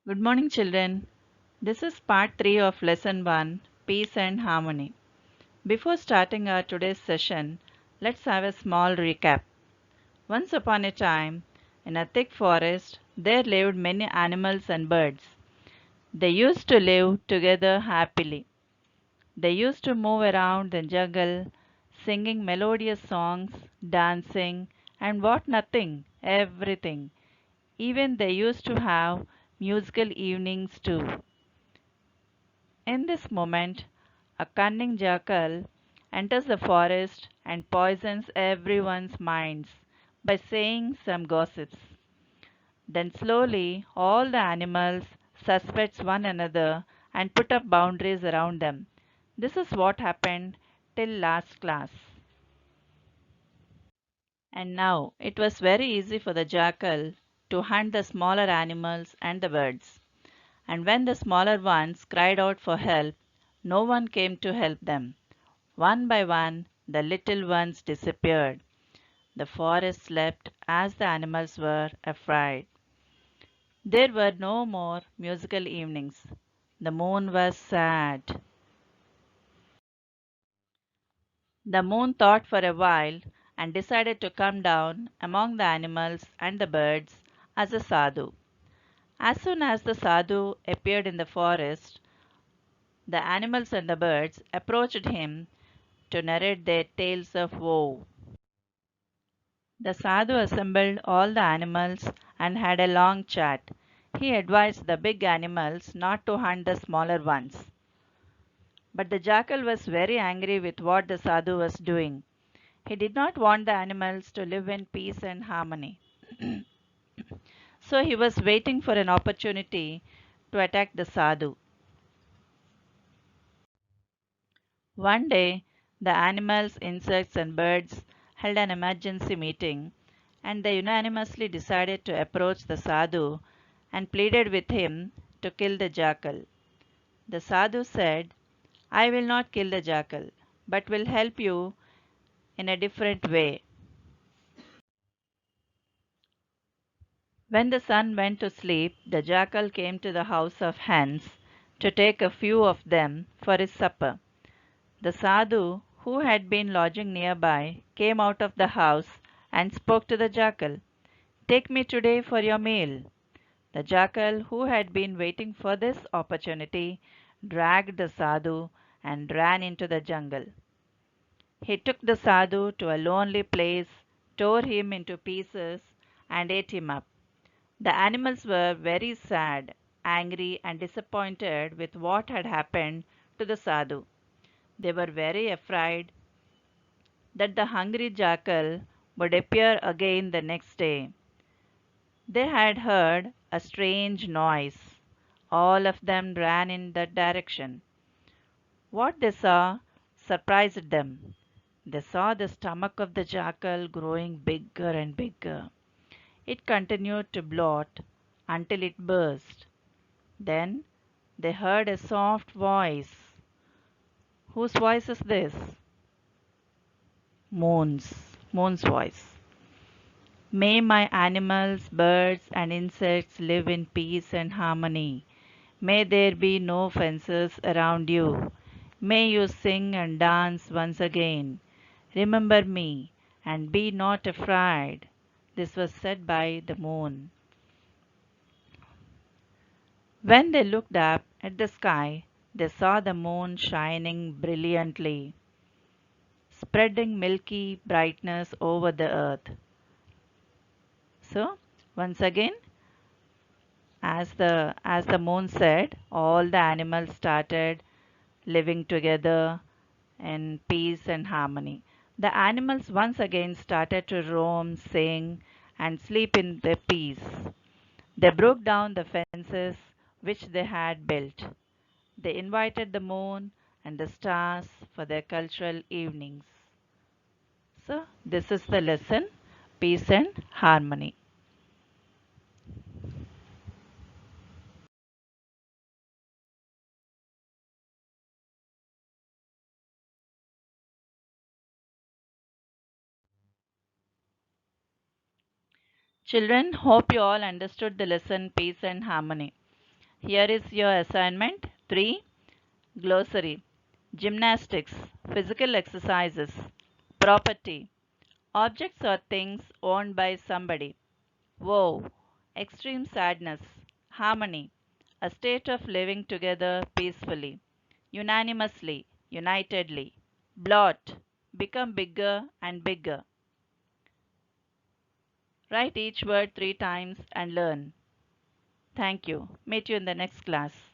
Good morning, children. This is part 3 of lesson 1 Peace and Harmony. Before starting our today's session, let's have a small recap. Once upon a time, in a thick forest, there lived many animals and birds. They used to live together happily. They used to move around the jungle, singing melodious songs, dancing, and what nothing, everything. Even they used to have musical evenings too. In this moment, a cunning jackal enters the forest and poisons everyone's minds by saying some gossips. Then slowly all the animals suspect one another and put up boundaries around them. This is what happened till last class. And now it was very easy for the jackal to hunt the smaller animals and the birds. And when the smaller ones cried out for help, no one came to help them. One by one, the little ones disappeared. The forest slept as the animals were afraid. There were no more musical evenings. The moon was sad. The moon thought for a while and decided to come down among the animals and the birds as a sadhu. As soon as the sadhu appeared in the forest, the animals and the birds approached him to narrate their tales of woe. The sadhu assembled all the animals and had a long chat. He advised the big animals not to hunt the smaller ones. But the jackal was very angry with what the sadhu was doing. He did not want the animals to live in peace and harmony. So he was waiting for an opportunity to attack the sadhu. One day, the animals, insects, and birds held an emergency meeting, and they unanimously decided to approach the sadhu and pleaded with him to kill the jackal. The sadhu said, I will not kill the jackal, but will help you in a different way. When the sun went to sleep, the jackal came to the house of hens to take a few of them for his supper. The sadhu, who had been lodging nearby, came out of the house and spoke to the jackal. Take me today for your meal. The jackal, who had been waiting for this opportunity, dragged the sadhu and ran into the jungle. He took the sadhu to a lonely place, tore him into pieces, and ate him up. The animals were very sad, angry, and disappointed with what had happened to the sadhu. They were very afraid that the hungry jackal would appear again the next day. They had heard a strange noise. All of them ran in that direction. What they saw surprised them. They saw the stomach of the jackal growing bigger and bigger. It continued to bloat until it burst. Then they heard a soft voice. Whose voice is this? Moon's voice. May my animals, birds, and insects live in peace and harmony. May there be no fences around you. May you sing and dance once again. Remember me and be not afraid. This was said by the moon. When they looked up at the sky, they saw the moon shining brilliantly, spreading milky brightness over the earth. So, once again, as the moon said, all the animals started living together in peace and harmony. The animals once again started to roam, sing, and sleep in their peace. They broke down the fences which they had built. They invited the moon and the stars for their cultural evenings. So, this is the lesson peace and harmony. Children, hope you all understood the lesson peace and harmony. Here is your assignment 3. Glossary. Gymnastics, physical exercises. Property, objects or things owned by somebody. Woe, extreme sadness. Harmony, a state of living together peacefully. Unanimously, unitedly. Blot, become bigger and bigger. Write each word 3 times and learn. Thank you. Meet you in the next class.